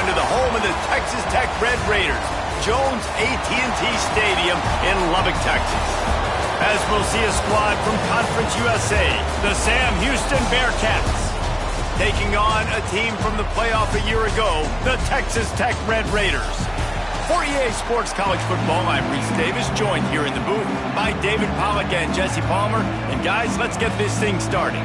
to the home of the Texas Tech Red Raiders, Jones AT&T Stadium in Lubbock, Texas. As we'll see a squad from Conference USA, the Sam Houston Bearcats, taking on a team from the playoff a year ago, the Texas Tech Red Raiders. For EA Sports College Football, I'm Reese Davis, joined here in the booth by David Pollack and Jesse Palmer. And guys, let's get this thing started.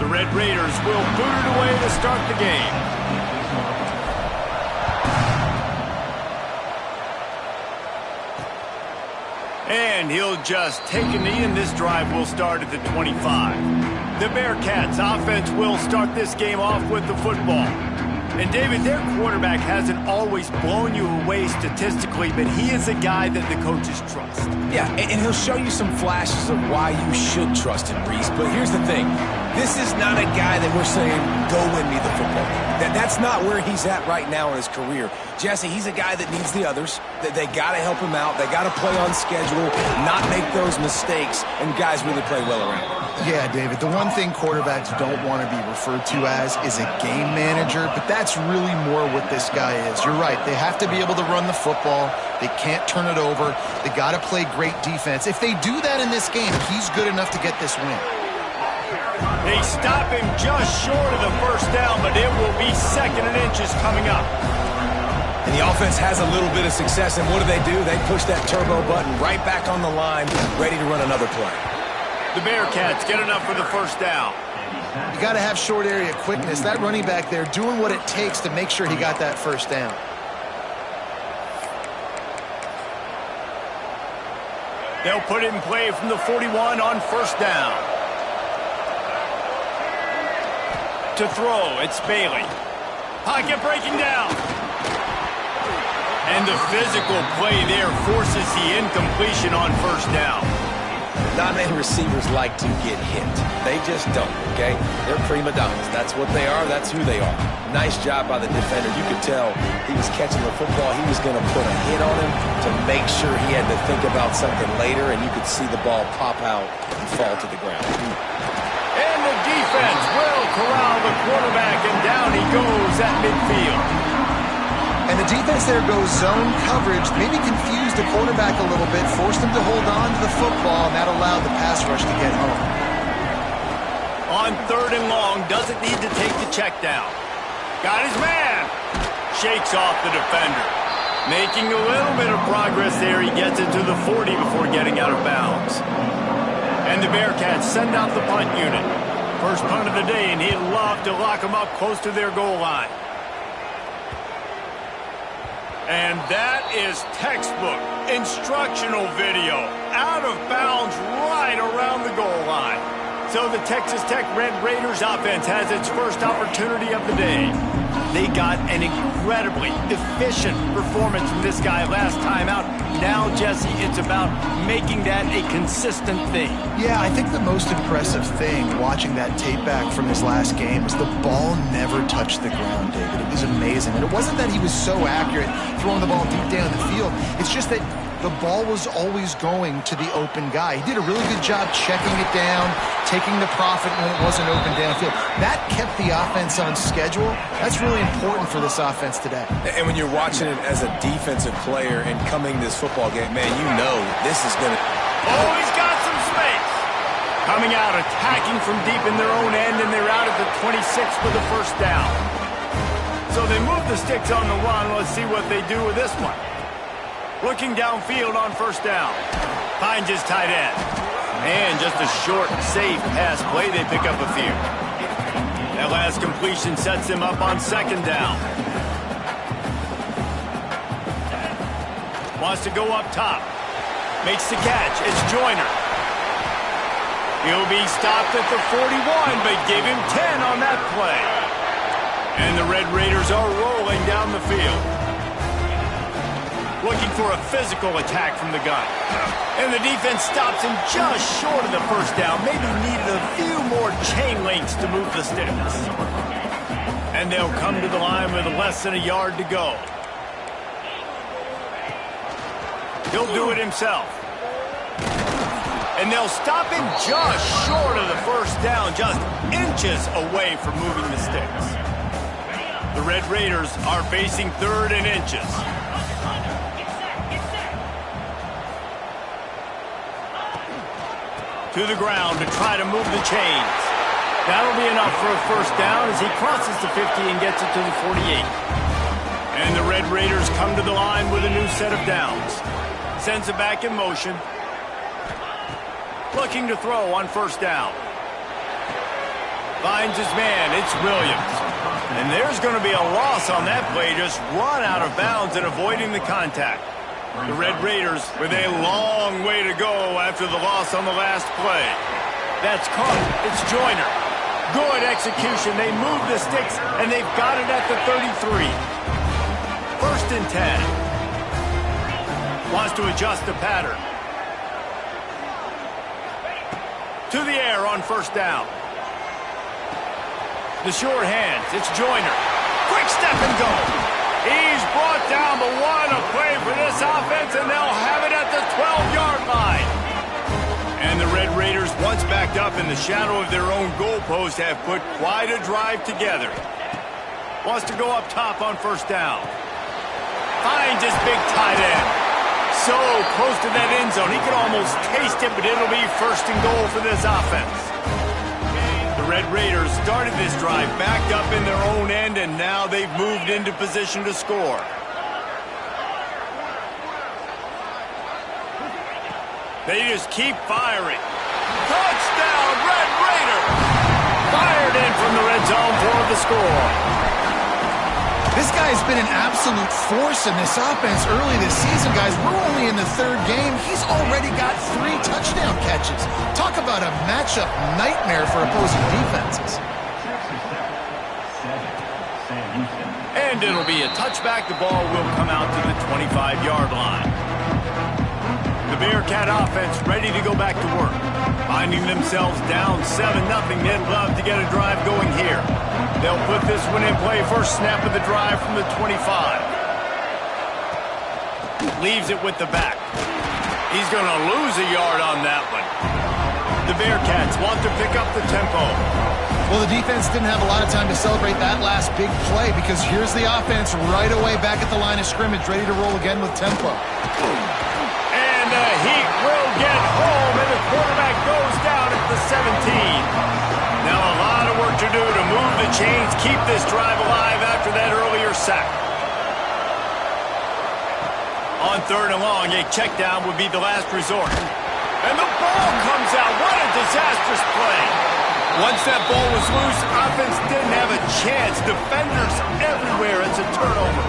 The Red Raiders will boot it away to start the game. And he'll just take a knee, and this drive will start at the 25. The Bearcats offense will start this game off with the football. And David, their quarterback hasn't always blown you away statistically, but he is a guy that the coaches trust. Yeah, and he'll show you some flashes of why you should trust him, Reese. But here's the thing. This is not a guy that we're saying, go win me the football game. That's not where he's at right now in his career. Jesse, he's a guy that needs the others. They got to help him out. They got to play on schedule, not make those mistakes, and guys really play well around him. Yeah, David, the one thing quarterbacks don't want to be referred to as is a game manager, but that's really more what this guy is. You're right. They have to be able to run the football. They can't turn it over. They got to play great defense. If they do that in this game, he's good enough to get this win. They stop him just short of the first down, but it will be 2nd and inches coming up. And the offense has a little bit of success, and what do? They push that turbo button right back on the line, ready to run another play. The Bearcats get enough for the first down. You got to have short area quickness. That running back there doing what it takes to make sure he got that first down. They'll put it in play from the 41 on first down. To throw, it's Bailey. Pocket breaking down. And the physical play there forces the incompletion on first down. Not many receivers like to get hit. They just don't, okay? They're prima donnas. That's what they are. That's who they are. Nice job by the defender. You could tell he was catching the football. He was going to put a hit on him to make sure he had to think about something later, and you could see the ball pop out and fall to the ground. And the defense will corral the quarterback, and down he goes at midfield. And the defense there goes zone coverage, maybe confused the quarterback a little bit, forced him to hold on to the football, and that allowed the pass rush to get home. On 3rd and long, doesn't need to take the check down. Got his man. Shakes off the defender. Making a little bit of progress there. He gets it to the 40 before getting out of bounds. And the Bearcats send out the punt unit. First punt of the day, and he'd love to lock them up close to their goal line. And that is textbook instructional video. Out of bounds right around the goal line. So the Texas Tech Red Raiders offense has its first opportunity of the day. They got an incredibly efficient performance from this guy last time out. Now, Jesse, it's about making that a consistent thing. Yeah, I think the most impressive thing watching that tape back from his last game is the ball never touched the ground, David. It was amazing. And it wasn't that he was so accurate throwing the ball deep down the field. It's just that the ball was always going to the open guy. He did a really good job checking it down, taking the profit when it wasn't open downfield. That kept the offense on schedule. That's really important for this offense today. And when you're watching it as a defensive player and coming to this football game, man, you know this is going to... Oh, he's got some space. Coming out, attacking from deep in their own end, and they're out at the 26 for the first down. So they move the sticks on the run. Let's see what they do with this one. Looking downfield on first down. Finds his tight end. And just a short, safe pass play. They pick up a few. That last completion sets him up on 2nd down. Wants to go up top. Makes the catch. It's Joyner. He'll be stopped at the 41, but give him 10 on that play. And the Red Raiders are rolling down the field. Looking for a physical attack from the gun. And the defense stops him just short of the first down. Maybe needed a few more chain links to move the sticks. And they'll come to the line with less than a yard to go. He'll do it himself. And they'll stop him just short of the first down, just inches away from moving the sticks. The Red Raiders are facing 3rd and inches. To the ground to try to move the chains. That'll be enough for a first down as he crosses the 50 and gets it to the 48. And the Red Raiders come to the line with a new set of downs. Sends it back in motion. Looking to throw on first down. Finds his man. It's Williams. And there's going to be a loss on that play. Just run out of bounds and avoiding the contact. The Red Raiders with a long way to go after the loss on the last play. That's caught. It's Joyner. Good execution. They move the sticks, and they've got it at the 33. 1st and 10. Wants to adjust the pattern. To the air on first down. The short hands. It's Joyner. Quick step and go. He's brought down, but what a play for this offense, and they'll have it at the 12-yard line. And the Red Raiders, once backed up in the shadow of their own goalpost, have put quite a drive together. Wants to go up top on first down. Finds his big tight end. So close to that end zone, he could almost taste it, but it'll be 1st and goal for this offense. The Red Raiders started this drive backed up in their own end, and now they've moved into position to score. They just keep firing. Touchdown, Red Raiders! Fired in from the red zone for the score. This guy's been an absolute force in this offense early this season, guys. We're only in the 3rd game. He's already got 3 touchdown catches. Talk about a matchup nightmare for opposing defenses. And And it'll be a touchback. The ball will come out to the 25-yard line. The Bearcat offense ready to go back to work. Finding themselves down 7-0, they'd love to get a drive going here. They'll put this one in play. First snap of the drive from the 25. Leaves it with the back. He's going to lose a yard on that one. The Bearcats want to pick up the tempo. Well, the defense didn't have a lot of time to celebrate that last big play because here's the offense right away back at the line of scrimmage, ready to roll again with tempo. And the Heat will get home, and the quarterback goes down at the 17. Now a lot of work to do to move the chains, keep this drive alive after that earlier sack. On 3rd and long, a check down would be the last resort. And the ball comes out. What a disastrous play. Once that ball was loose, offense didn't have a chance. Defenders everywhere. It's a turnover.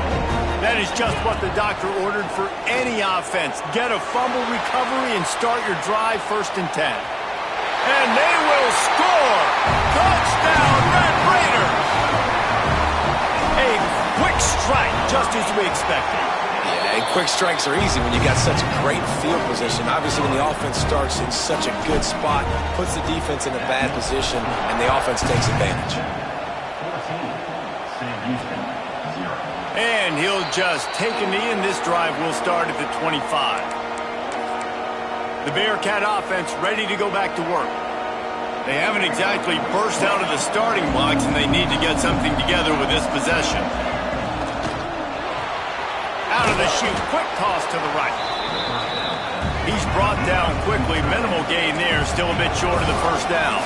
That is just what the doctor ordered for any offense. Get a fumble recovery and start your drive 1st and 10. And they will score. Touchdown, Red Raiders. A quick strike, just as we expected. Yeah, and quick strikes are easy when you got such great field position. Obviously, when the offense starts in such a good spot, puts the defense in a bad position, and the offense takes advantage. And he'll just take a knee, and this drive will start at the 25. The Bearcat offense ready to go back to work. They haven't exactly burst out of the starting blocks, and they need to get something together with this possession. Out of the chute, quick toss to the right. He's brought down quickly. Minimal gain there, still a bit short of the 1st down.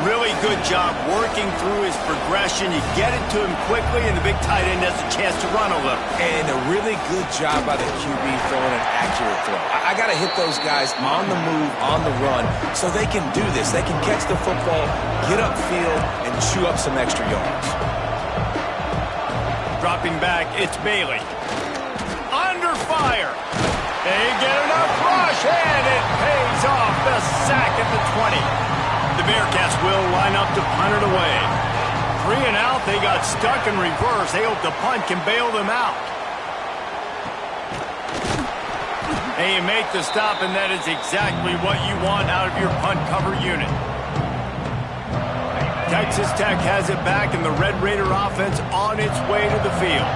Really good job working through his progression. You get it to him quickly, and the big tight end has a chance to run a little. And a really good job by the QB throwing an accurate throw. I got to hit those guys on the move, on the run, so they can do this. They can catch the football, get upfield, and chew up some extra yards. Dropping back, it's Bailey. Under fire. They get enough rush, and it pays off. The sack at the 20. The Bearcats will line up to punt it away. 3 and out, they got stuck in reverse. They hope the punt can bail them out. And you make the stop, and that is exactly what you want out of your punt cover unit. Texas Tech has it back, and the Red Raider offense on its way to the field.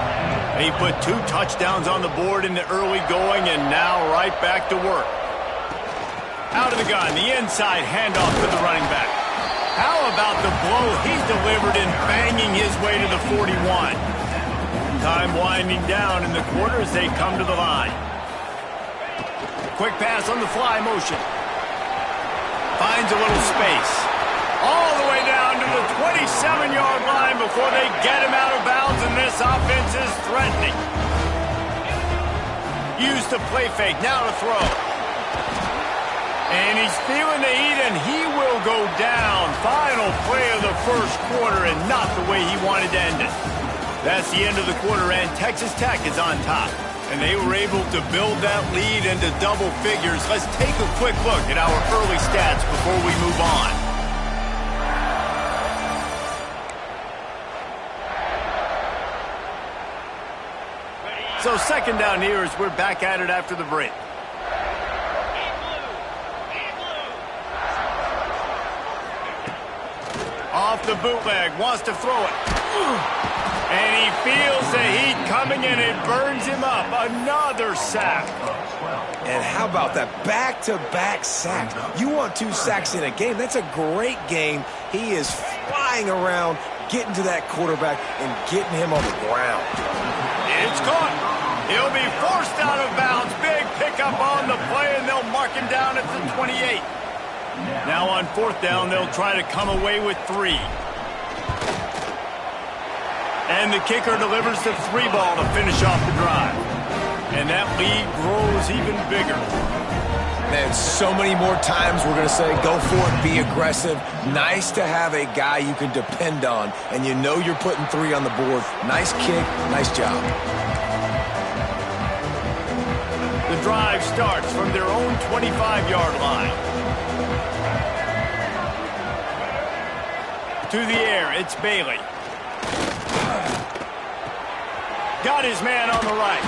They put 2 touchdowns on the board in the early going, and now right back to work. Out of the gun, the inside handoff to the running back. How about the blow he delivered in banging his way to the 41? Time winding down in the quarter as they come to the line. Quick pass on the fly motion. Finds a little space. All the way down to the 27-yard line before they get him out of bounds, and this offense is threatening. Used to play fake, now to throw. And he's feeling the heat, and he will go down. Final play of the 1st quarter, and not the way he wanted to end it. That's the end of the quarter, and Texas Tech is on top. And they were able to build that lead into double figures. Let's take a quick look at our early stats before we move on. So 2nd down here as we're back at it after the break. Off the bootleg, wants to throw it. And he feels the heat coming in. It burns him up. Another sack. And how about that back-to-back sacks? You want 2 sacks in a game. That's a great game. He is flying around, getting to that quarterback and getting him on the ground. It's caught. He'll be forced out of bounds. Big pickup on the play, and they'll mark him down at the 28. Now on 4th down, they'll try to come away with 3. And the kicker delivers the 3 ball to finish off the drive. And that lead grows even bigger. Man, so many more times we're going to say, go for it, be aggressive. Nice to have a guy you can depend on, and you know you're putting 3 on the board. Nice kick, nice job. The drive starts from their own 25-yard line. To the air, it's Bailey. Got his man on the right.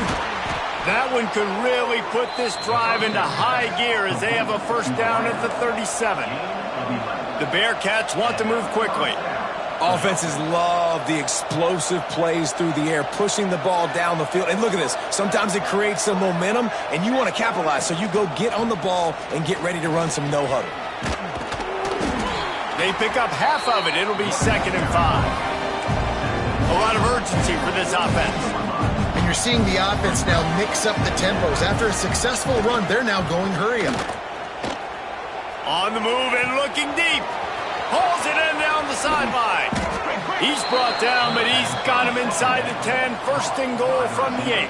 That one could really put this drive into high gear as they have a first down at the 37. The Bearcats want to move quickly. Offenses love the explosive plays through the air, pushing the ball down the field. And look at this. Sometimes it creates some momentum, and you want to capitalize. So you go get on the ball and get ready to run some no-huddle. They pick up half of it. It'll be 2nd and 5. A lot of urgency for this offense. And you're seeing the offense now mix up the tempos. After a successful run, they're now going hurry up. On the move and looking deep. Hauls it in down the sideline. He's brought down, but he's got him inside the 10. 1st and goal from the 8.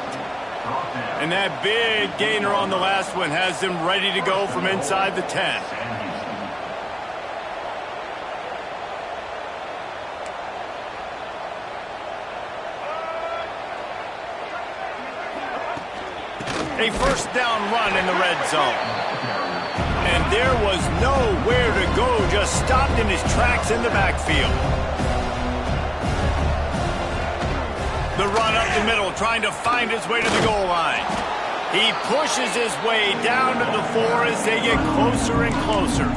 And that big gainer on the last one has them ready to go from inside the 10. A first down run in the red zone. And there was nowhere to go, just stopped in his tracks in the backfield. The run up the middle, trying to find his way to the goal line. He pushes his way down to the 4 as they get closer and closer.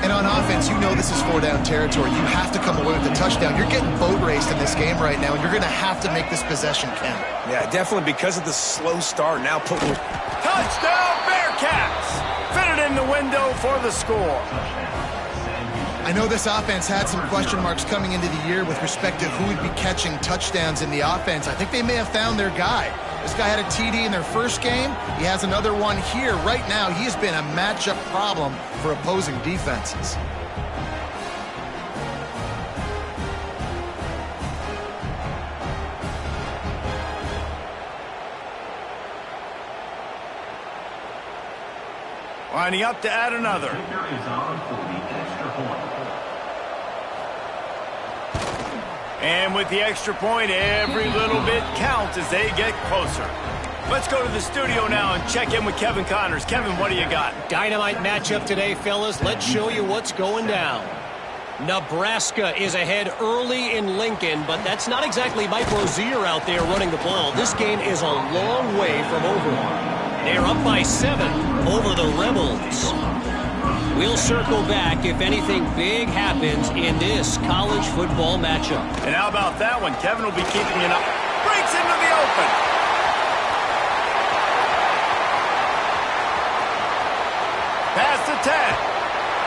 And on offense, you know this is 4-down territory. You have to come away with the touchdown. You're getting boat raced in this game right now, and you're going to have to make this possession count. Yeah, definitely because of the slow start. Now putting... Touchdown, Bearcats! Fitted in the window for the score. I know this offense had some question marks coming into the year with respect to who would be catching touchdowns in the offense. I think they may have found their guy. This guy had a TD in their first game. He has another one here. Right now, he's been a matchup problem for opposing defenses. Lining up to add another. And with the extra point, every little bit counts as they get closer. Let's go to the studio now and check in with Kevin Connors. Kevin, what do you got? Dynamite matchup today, fellas. Let's show you what's going down. Nebraska is ahead early in Lincoln, but that's not exactly Mike Rozier out there running the ball. This game is a long way from over. They're up by 7 over the Rebels. We'll circle back if anything big happens in this college football matchup. And how about that one? Kevin will be keeping it up. Breaks into the open. Past the 10.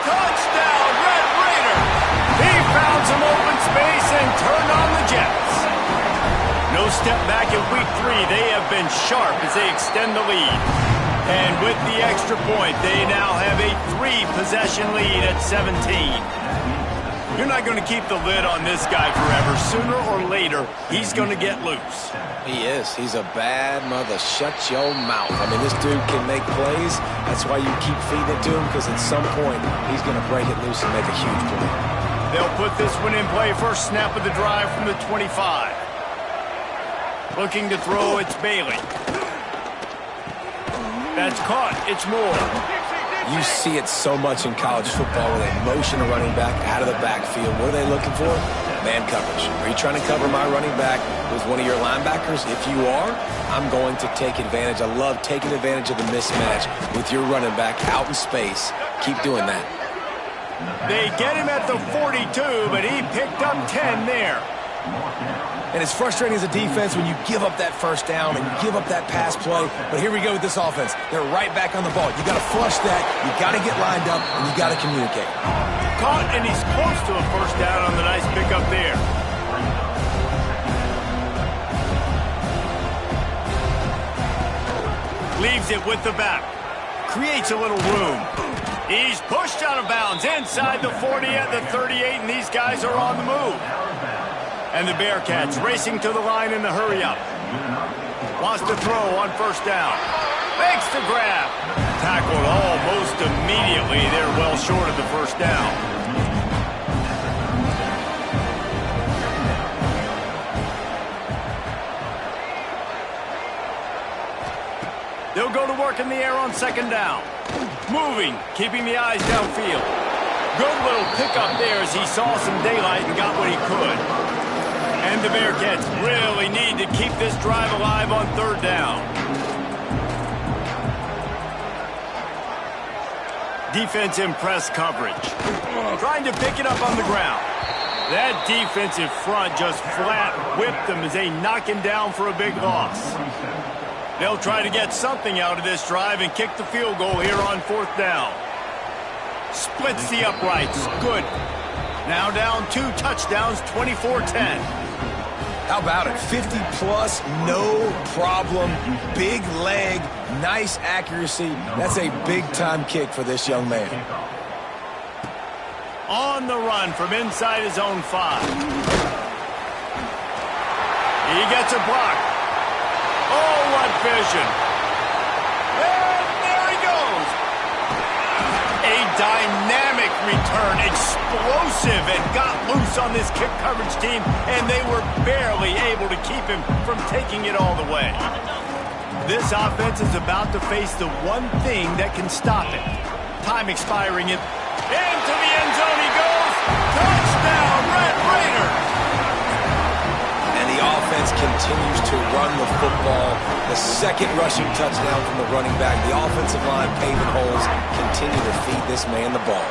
Touchdown, Red Raider. He found some open space and turned on the Jets. No step back in week 3. They have been sharp as they extend the lead. And with the extra point, they now have a 3-possession lead at 17. You're not going to keep the lid on this guy forever. Sooner or later, he's going to get loose. He is. He's a bad mother. Shut your mouth. I mean, this dude can make plays. That's why you keep feeding it to him, because at some point, he's going to break it loose and make a huge play. They'll put this one in play. First snap of the drive from the 25. Looking to throw, it's Bailey. That's caught. It's Moore. You see it so much in college football where they motion a running back out of the backfield. What are they looking for? Man coverage. Are you trying to cover my running back with one of your linebackers? If you are, I'm going to take advantage. I love taking advantage of the mismatch with your running back out in space. Keep doing that. They get him at the 42, but he picked up 10 there. And it's frustrating as a defense when you give up that first down and you give up that pass play. But here we go with this offense. They're right back on the ball. You got to flush that. You got to get lined up, and you got to communicate. Caught, and he's close to a first down on the nice pickup there. Leaves it with the back. Creates a little room. He's pushed out of bounds inside the 40 at the 38, and these guys are on the move. And the Bearcats racing to the line in the hurry-up. Wants to throw on first down. Makes the grab. Tackled almost immediately. They're well short of the first down. They'll go to work in the air on second down. Moving, keeping the eyes downfield. Good little pickup there as he saw some daylight and got what he could. And the Bearcats really need to keep this drive alive on third down. Defense in press coverage. Trying to pick it up on the ground. That defensive front just flat whipped them as they knock him down for a big loss. They'll try to get something out of this drive and kick the field goal here on fourth down. Splits the uprights. Good. Now down 2 touchdowns, 24-10. How about it? 50-plus, no problem. Big leg, nice accuracy. That's a big-time kick for this young man. On the run from inside his own 5. He gets a block. Oh, what vision. And there he goes. A dynamic return, explosive, and got loose on this kick coverage team, and they were barely able to keep him from taking it all the way. This offense is about to face the one thing that can stop it. Time expiring it. Into the end zone he goes. Touchdown, Red Raiders! And the offense continues to run the football. The second rushing touchdown from the running back. The offensive line paving holes. Continue to feed this man the ball.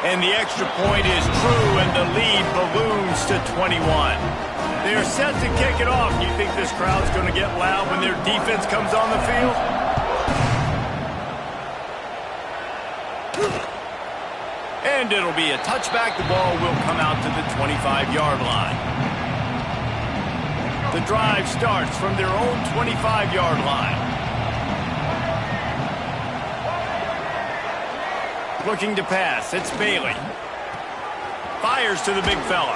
And the extra point is true, and the lead balloons to 21. They're set to kick it off. You think this crowd's going to get loud when their defense comes on the field? And it'll be a touchback. The ball will come out to the 25-yard line. The drive starts from their own 25-yard line. Looking to pass. It's Bailey. Fires to the big fella.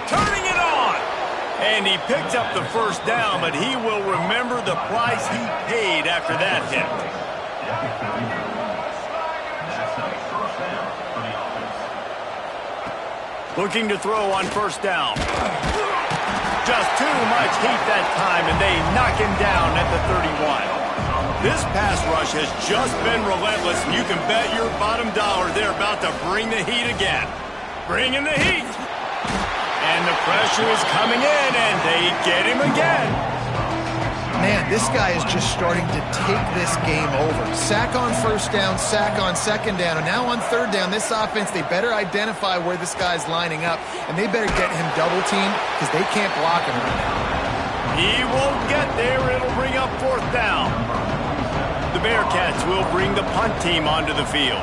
Turning it on. And he picked up the first down, but he will remember the price he paid after that hit. Looking to throw on first down. Just too much heat that time, and they knock him down at the 31. This pass rush has just been relentless, and you can bet your bottom dollar they're about to bring the heat again. Bring in the heat. And the pressure is coming in, and they get him again. Man, this guy is just starting to take this game over. Sack on first down, sack on second down, and now on third down, this offense, they better identify where this guy's lining up, and they better get him double-teamed because they can't block him right now. He won't get there. It'll bring up fourth down. The Bearcats will bring the punt team onto the field.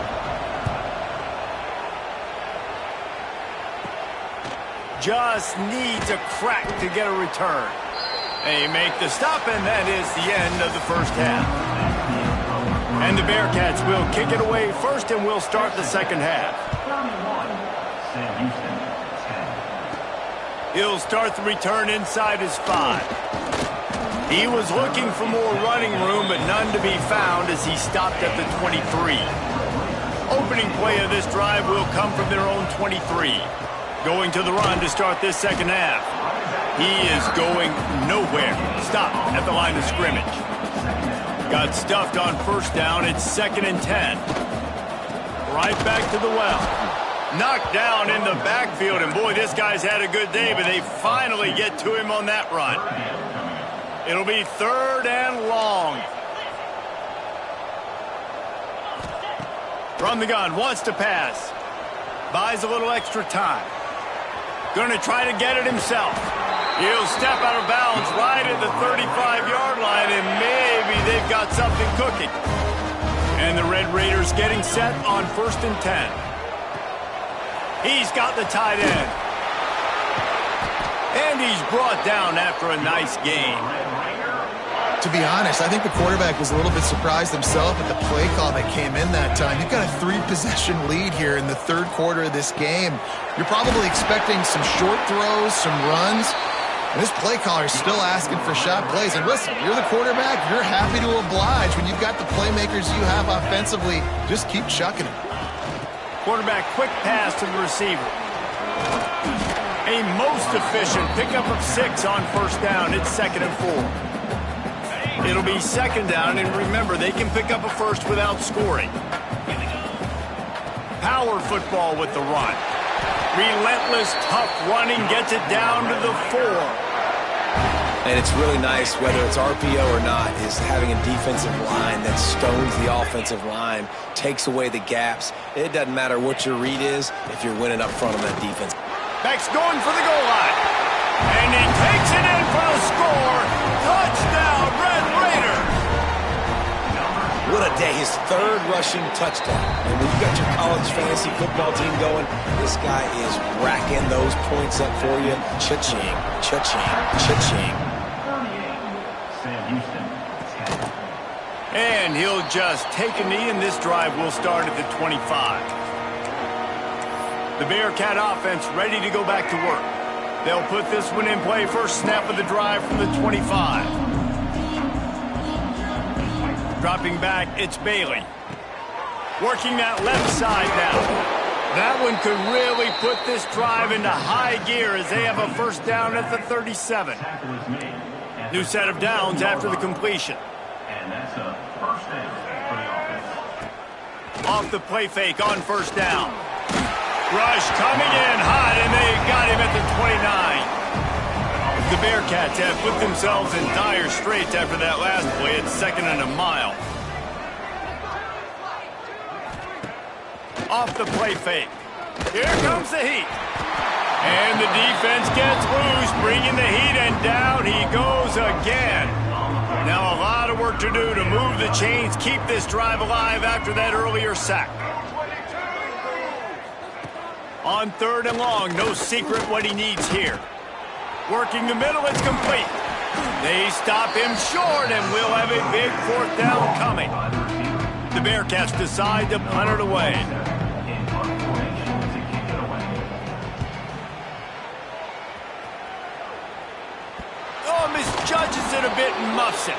Just needs a crack to get a return. They make the stop, and that is the end of the first half. And the Bearcats will kick it away first, and we'll start the second half. He'll start the return inside his 5. He was looking for more running room, but none to be found as he stopped at the 23. Opening play of this drive will come from their own 23. Going to the run to start this second half. He is going nowhere. Stop at the line of scrimmage. Got stuffed on first down. It's 2nd and 10. Right back to the well. Knocked down in the backfield, and boy, this guy's had a good day, but they finally get to him on that run. It'll be 3rd and long. From the gun, wants to pass. Buys a little extra time. Going to try to get it himself. He'll step out of bounds right at the 35-yard line, and maybe they've got something cooking. And the Red Raiders getting set on 1st and 10. He's got the tight end. And he's brought down after a nice gain. To be honest, I think the quarterback was a little bit surprised himself at the play call that came in that time. You've got a 3-possession lead here in the third quarter of this game. You're probably expecting some short throws, some runs. And this play caller is still asking for shot plays. And listen, you're the quarterback. You're happy to oblige. When you've got the playmakers you have offensively, just keep chucking them. Quarterback quick pass to the receiver. A most efficient pickup of 6 on first down. It's 2nd and 4. It'll be 2nd down, and remember, they can pick up a first without scoring. Power football with the run. Relentless, tough running gets it down to the 4. And it's really nice, whether it's RPO or not, is having a defensive line that stones the offensive line, takes away the gaps. It doesn't matter what your read is if you're winning up front on that defense. Beck's going for the goal line. And he takes it in for the score. Touchdown, Red Raiders. What a day. His 3rd rushing touchdown. And when you got your college fantasy football team going, this guy is racking those points up for you. Cha-ching, cha-ching, cha-ching. And he'll just take a knee, and this drive will start at the 25. The Bearcat offense ready to go back to work. They'll put this one in play first snap of the drive from the 25. Dropping back, it's Bailey. Working that left side now. That one could really put this drive into high gear as they have a first down at the 37. New set of downs after the completion. And that's a first down for the offense. Off the play fake on first down. Rush coming in hot, and they got him at the 29. The Bearcats have put themselves in dire straits after that last play. It's 2nd and a mile. Off the play fake. Here comes the heat. And the defense gets loose, bringing the heat, and down he goes again. Now a lot of work to do to move the chains, keep this drive alive after that earlier sack. On 3rd and long, no secret what he needs here. Working the middle, it's complete. They stop him short, and we'll have a big 4th down coming. The Bearcats decide to punt it away. Oh, misjudges it a bit and muffs it.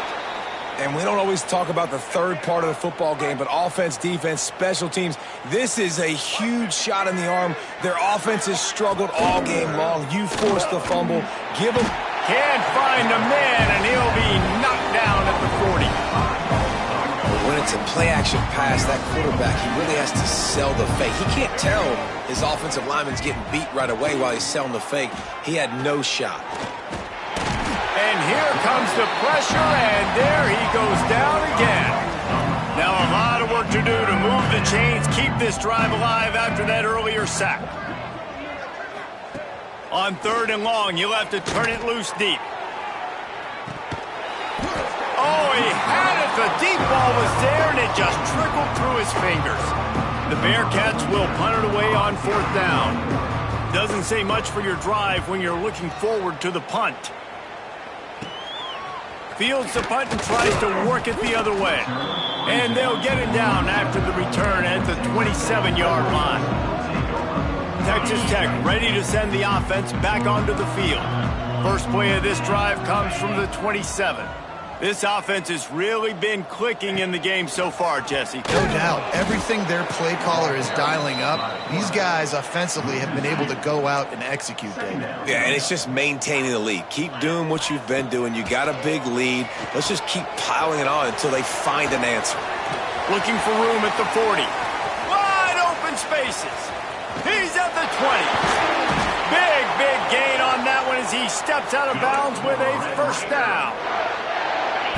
And we don't always talk about the 3rd part of the football game, but offense, defense, special teams, this is a huge shot in the arm. Their offense has struggled all game long. You force the fumble. Give them. Can't find a man, and he'll be knocked down at the 40. When it's a play-action pass, that quarterback, he really has to sell the fake. He can't tell his offensive lineman's getting beat right away while he's selling the fake. He had no shot. And here comes the pressure, and there he goes down again. Now a lot of work to do to move the chains, keep this drive alive after that earlier sack. On 3rd and long, you'll have to turn it loose deep. Oh, he had it. The deep ball was there, and it just trickled through his fingers. The Bearcats will punt it away on 4th down. Doesn't say much for your drive when you're looking forward to the punt. Fields the punt and tries to work it the other way. And they'll get it down after the return at the 27-yard line. Texas Tech ready to send the offense back onto the field. First play of this drive comes from the 27. This offense has really been clicking in the game so far, Jesse. No doubt. Everything their play caller is dialing up, these guys offensively have been able to go out and execute, David. Yeah, and it's just maintaining the lead. Keep doing what you've been doing. You got a big lead. Let's just keep piling it on until they find an answer. Looking for room at the 40. Wide open spaces. He's at the 20. Big gain on that one as he steps out of bounds with a first down.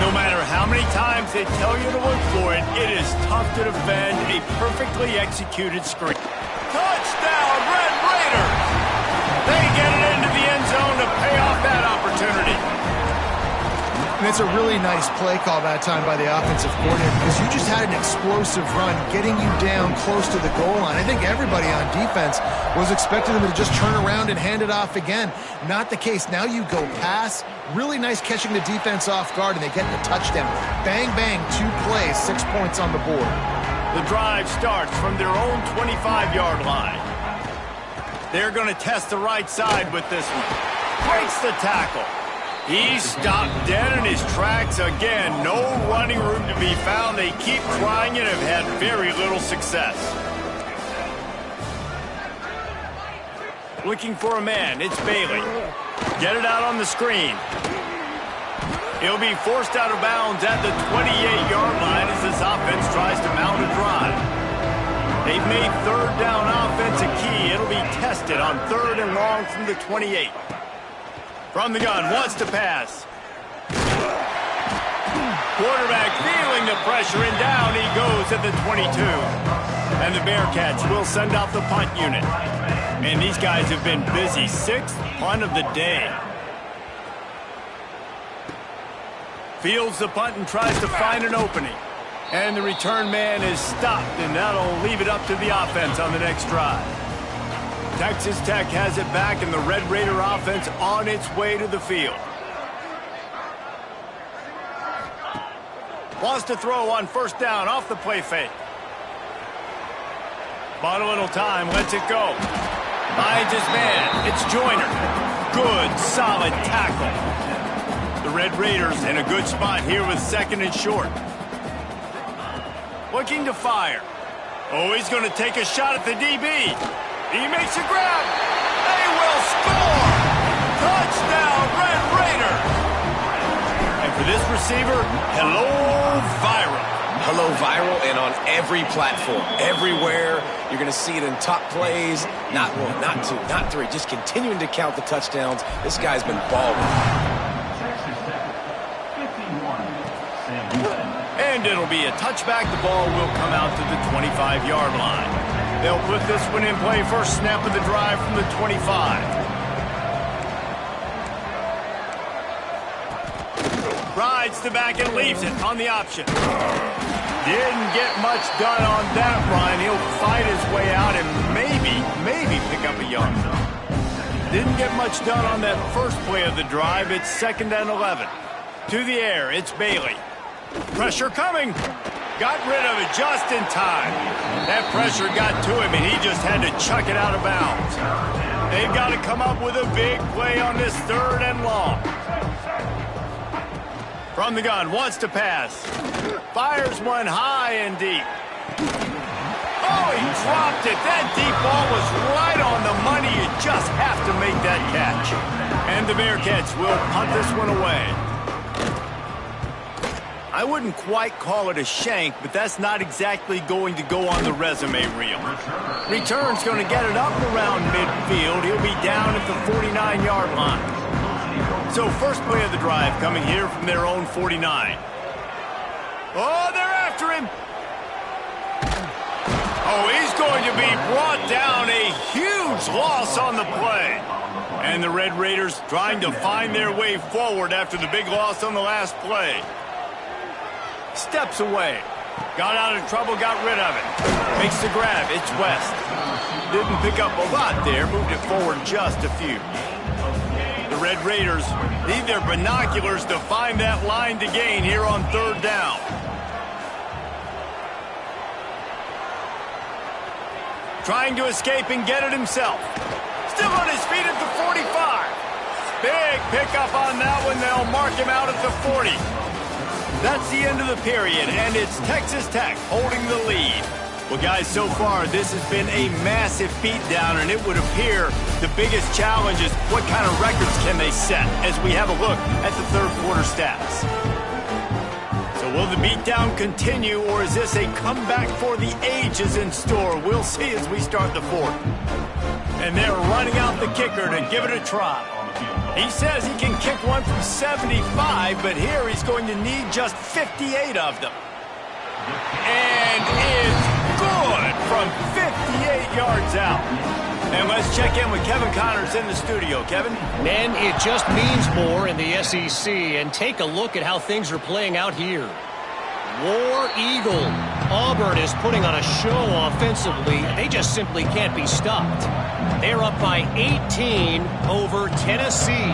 No matter how many times they tell you to look for it, it is tough to defend a perfectly executed screen. Touchdown, Red Raiders! They get it into the end zone to pay off that opportunity. And it's a really nice play call that time by the offensive coordinator because you just had an explosive run getting you down close to the goal line. I think everybody on defense was expecting them to just turn around and hand it off again. Not the case. Now you go pass. Really nice catching the defense off guard, and they get the touchdown. Bang, bang, 2 plays, 6 points on the board. The drive starts from their own 25-yard line. They're going to test the right side with this one. Breaks the tackle. He's stopped dead in his tracks again. No running room to be found. They keep trying and have had very little success. Looking for a man. It's Bailey. Get it out on the screen. He'll be forced out of bounds at the 28-yard line as this offense tries to mount a drive. They've made third down offense a key. It'll be tested on 3rd and long from the 28. From the gun, wants to pass. Quarterback feeling the pressure, and down he goes at the 22. And the Bearcats will send out the punt unit. And these guys have been busy. 6th punt of the day. Fields the punt and tries to find an opening. And the return man is stopped, and that'll leave it up to the offense on the next drive. Texas Tech has it back, and the Red Raider offense on its way to the field. Wants to throw on 1st down off the play fake. Bought a little time, lets it go. Finds his man. It's Joyner. Good, solid tackle. The Red Raiders in a good spot here with 2nd and short. Looking to fire. Oh, he's going to take a shot at the DB. He makes a grab. They will score. Touchdown, Red Raiders. And for this receiver, hello, viral. Hello, viral, and on every platform, everywhere. You're going to see it in top plays. Not 1, not 2, not 3. Just continuing to count the touchdowns. This guy's been balling. And it'll be a touchback. The ball will come out to the 25-yard line. They'll put this one in play. First snap of the drive from the 25. Rides the back and leaves it on the option. Didn't get much done on that run. He'll fight his way out and maybe pick up a yard. Didn't get much done on that first play of the drive. It's 2nd and 11. To the air, it's Bailey. Pressure coming. Got rid of it just in time. That pressure got to him, and he just had to chuck it out of bounds. They've got to come up with a big play on this 3rd and long. From the gun, wants to pass. Fires one high and deep. Oh, he dropped it. That deep ball was right on the money. You just have to make that catch. And the Bearcats will punt this one away. I wouldn't quite call it a shank, but that's not exactly going to go on the resume reel. Return's going to get it up around midfield. He'll be down at the 49-yard line. So first play of the drive coming here from their own 49. Oh, they're after him. Oh, he's going to be brought down. A huge loss on the play. And the Red Raiders trying to find their way forward after the big loss on the last play. Steps away. Got out of trouble, got rid of it. Makes the grab. It's West. Didn't pick up a lot there. Moved it forward just a few. The Red Raiders need their binoculars to find that line to gain here on 3rd down. Trying to escape and get it himself. Still on his feet at the 45. Big pickup on that one. They'll mark him out at the 40. That's the end of the period, and it's Texas Tech holding the lead. Well, guys, so far, this has been a massive beatdown, and it would appear the biggest challenge is what kind of records can they set as we have a look at the 3rd quarter stats. So will the beatdown continue, or is this a comeback for the ages in store? We'll see as we start the 4th. And they're running out the kicker to give it a try. He says he can kick one from 75, but here he's going to need just 58 of them. And it's good from 58 yards out. And let's check in with Kevin Connors in the studio. Kevin? Man, it just means more in the SEC, and take a look at how things are playing out here. War Eagle. Auburn is putting on a show offensively. They just simply can't be stopped. They're up by 18 over Tennessee.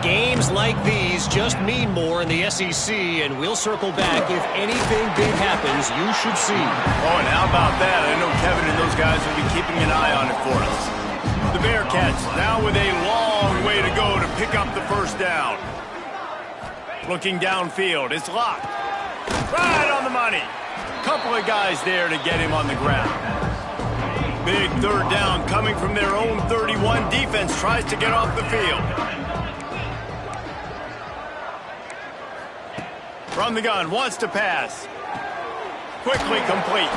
Games like these just mean more in the SEC, and we'll circle back if anything big happens. You should see. Oh, and how about that? I know Kevin and those guys will be keeping an eye on it for us. The Bearcats now with a long way to go to pick up the 1st down. Looking downfield, it's locked. Right on the money. Couple of guys there to get him on the ground. Big 3rd down coming from their own 31. Defense tries to get off the field. From the gun, wants to pass. Quickly complete.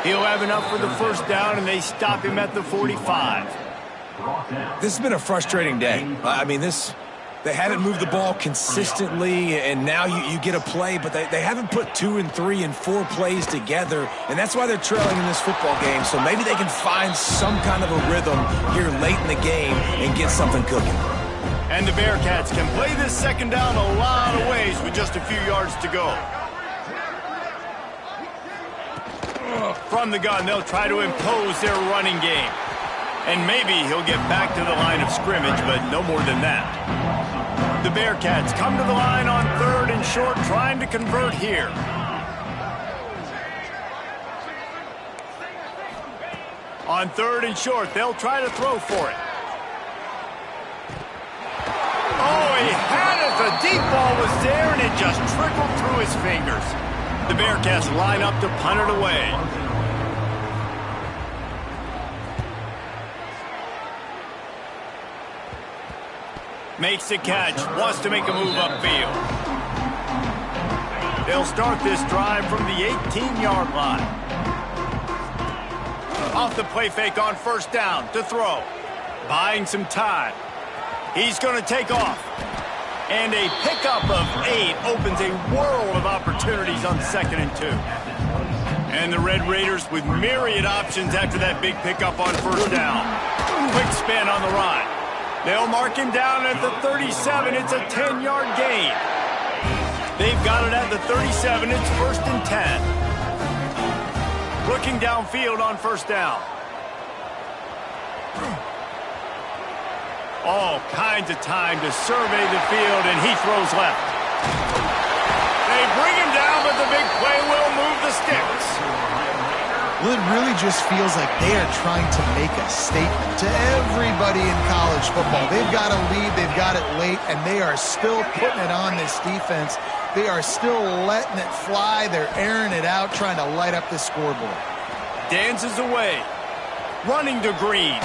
He'll have enough for the first down, and they stop him at the 45. This has been a frustrating day. I mean, they haven't moved the ball consistently, and now you get a play, but they haven't put 2 and 3 and 4 plays together, and that's why they're trailing in this football game. So maybe they can find some kind of a rhythm here late in the game and get something cooking. And the Bearcats can play this second down a lot of ways with just a few yards to go. From the gun, they'll try to impose their running game. And maybe he'll get back to the line of scrimmage, but no more than that. The Bearcats come to the line on 3rd and short, trying to convert here. On 3rd and short, they'll try to throw for it. Oh, he had it. The deep ball was there, and it just trickled through his fingers. The Bearcats line up to punt it away. Makes the catch, wants to make a move upfield. They'll start this drive from the 18-yard line. Off the play fake on first down to throw. Buying some time. He's going to take off. And a pickup of 8 opens a world of opportunities on 2nd and 2. And the Red Raiders with myriad options after that big pickup on first down. Quick spin on the run. They'll mark him down at the 37. It's a 10-yard gain. They've got it at the 37. It's 1st and 10. Looking downfield on first down. All kinds of time to survey the field, and he throws left. They bring him down, but the big play will move the sticks. Well, it really just feels like they are trying to make a statement to everybody in college football. They've got a lead, they've got it late, and they are still putting it on this defense. They are still letting it fly. They're airing it out, trying to light up the scoreboard. Dances away. Running to Green.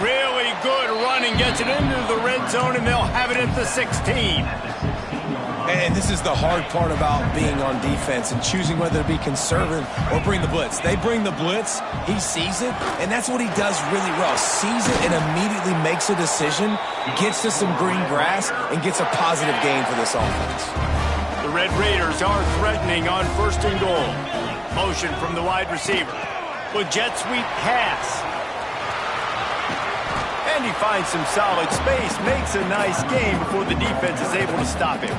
Really good running. Gets it into the red zone, and they'll have it at the 16. And this is the hard part about being on defense and choosing whether to be conservative or bring the blitz. They bring the blitz, he sees it, and that's what he does really well. Sees it and immediately makes a decision, gets to some green grass, and gets a positive gain for this offense. The Red Raiders are threatening on 1st and goal. Motion from the wide receiver. With jet sweep pass. And he finds some solid space, makes a nice gain before the defense is able to stop him.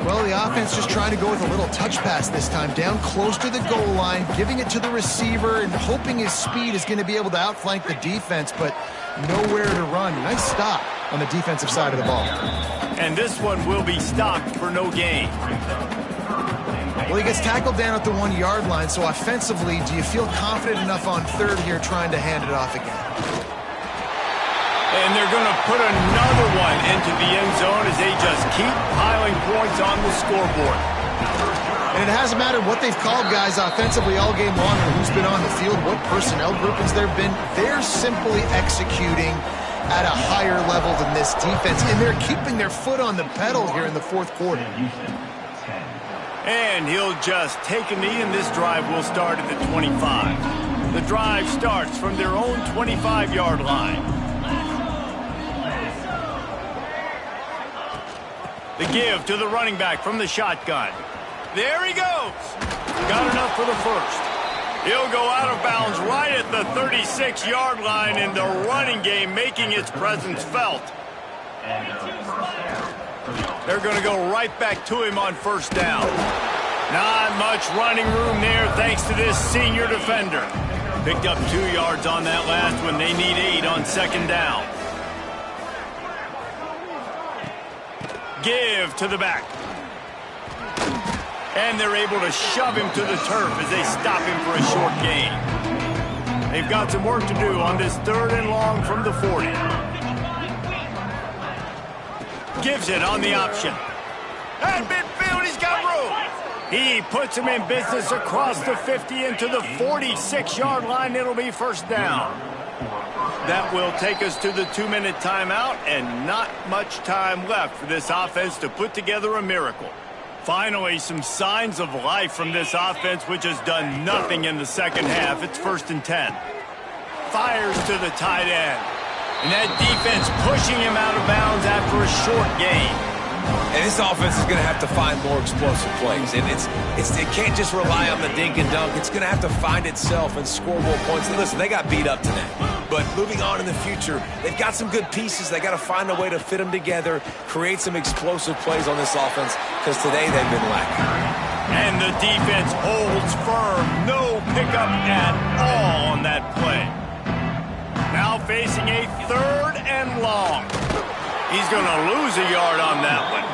Well, the offense just trying to go with a little touch pass this time, down close to the goal line, giving it to the receiver and hoping his speed is going to be able to outflank the defense, but nowhere to run. Nice stop on the defensive side of the ball. And this one will be stopped for no gain. Well, he gets tackled down at the 1-yard line, so offensively, do you feel confident enough on 3rd here trying to hand it off again? And they're going to put another one into the end zone as they just keep piling points on the scoreboard. And it hasn't mattered what they've called guys offensively all game long or who's been on the field, what personnel groupings there have been. They're simply executing at a higher level than this defense, and they're keeping their foot on the pedal here in the 4th quarter. And he'll just take a knee, and this drive will start at the 25. The drive starts from their own 25-yard line. The give to the running back from the shotgun. There he goes. Got enough for the first. He'll go out of bounds right at the 36-yard line, in the running game making its presence felt. They're going to go right back to him on first down. Not much running room there thanks to this senior defender. Picked up 2 yards on that last one. They need 8 on 2nd down. Give to the back. And they're able to shove him to the turf as they stop him for a short gain. They've got some work to do on this 3rd and long from the 40. Gives it on the option. At midfield, he's got room. He puts him in business across the 50 into the 46-yard line. It'll be first down. That will take us to the 2-minute timeout, and not much time left for this offense to put together a miracle. Finally, some signs of life from this offense, which has done nothing in the second half. It's 1st and 10. Fires to the tight end. And that defense pushing him out of bounds after a short gain. And this offense is going to have to find more explosive plays. And it can't just rely on the dink and dunk. It's going to have to find itself and score more points. And listen, they got beat up today. But moving on in the future, they've got some good pieces. They got to find a way to fit them together, create some explosive plays on this offense, because today they've been lacking. And the defense holds firm. No pickup at all on that play. Now facing a 3rd and long. He's going to lose a yard on that one.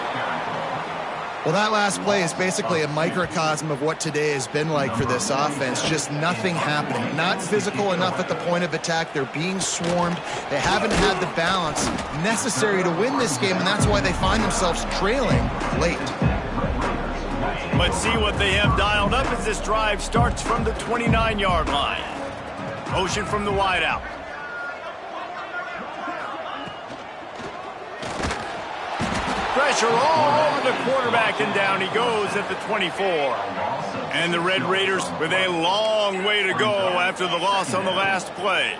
Well, that last play is basically a microcosm of what today has been like for this offense. Just nothing happening. Not physical enough at the point of attack. They're being swarmed. They haven't had the balance necessary to win this game, and that's why they find themselves trailing late. Let's see what they have dialed up as this drive starts from the 29-yard line. Motion from the wideout. Pressure all over the quarterback, and down he goes at the 24. And the Red Raiders with a long way to go after the loss on the last play.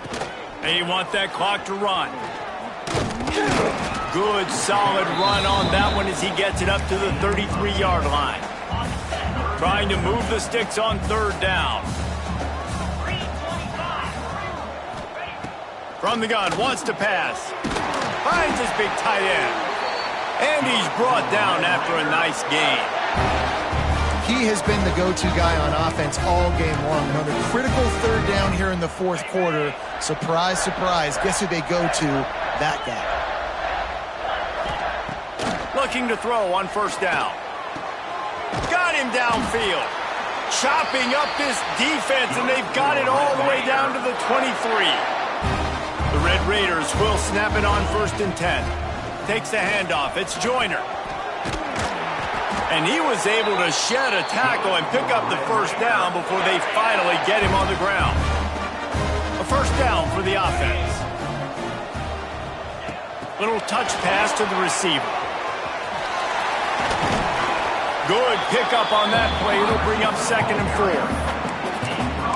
They want that clock to run. Good, solid run on that one as he gets it up to the 33-yard line. Trying to move the sticks on 3rd down. From the gun, wants to pass. Finds his big tight end. And he's brought down after a nice gain. He has been the go-to guy on offense all game long. On the critical 3rd down here in the 4th quarter, surprise, surprise, guess who they go to? That guy. Looking to throw on 1st down. Got him downfield. Chopping up this defense, and they've got it all the way down to the 23. The Red Raiders will snap it on 1st and 10. Takes the handoff. It's Joyner. And he was able to shed a tackle and pick up the 1st down before they finally get him on the ground. A 1st down for the offense. Little touch pass to the receiver. Good pickup on that play. It'll bring up 2nd and 4.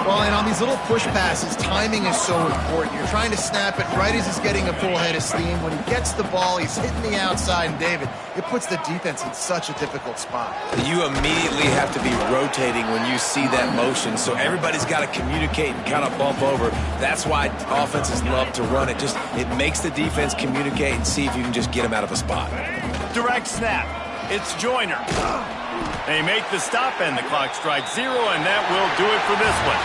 Well, and on these little push passes, timing is so important. You're trying to snap it right as he's getting a full head of steam. When he gets the ball, he's hitting the outside, and David, it puts the defense in such a difficult spot. You immediately have to be rotating when you see that motion, so everybody's got to communicate and kind of bump over. That's why offenses love to run it. It makes the defense communicate and see if you can just get them out of a spot. Direct snap. It's Joyner. They make the stop, and the clock strikes 0, and that will do it for this one.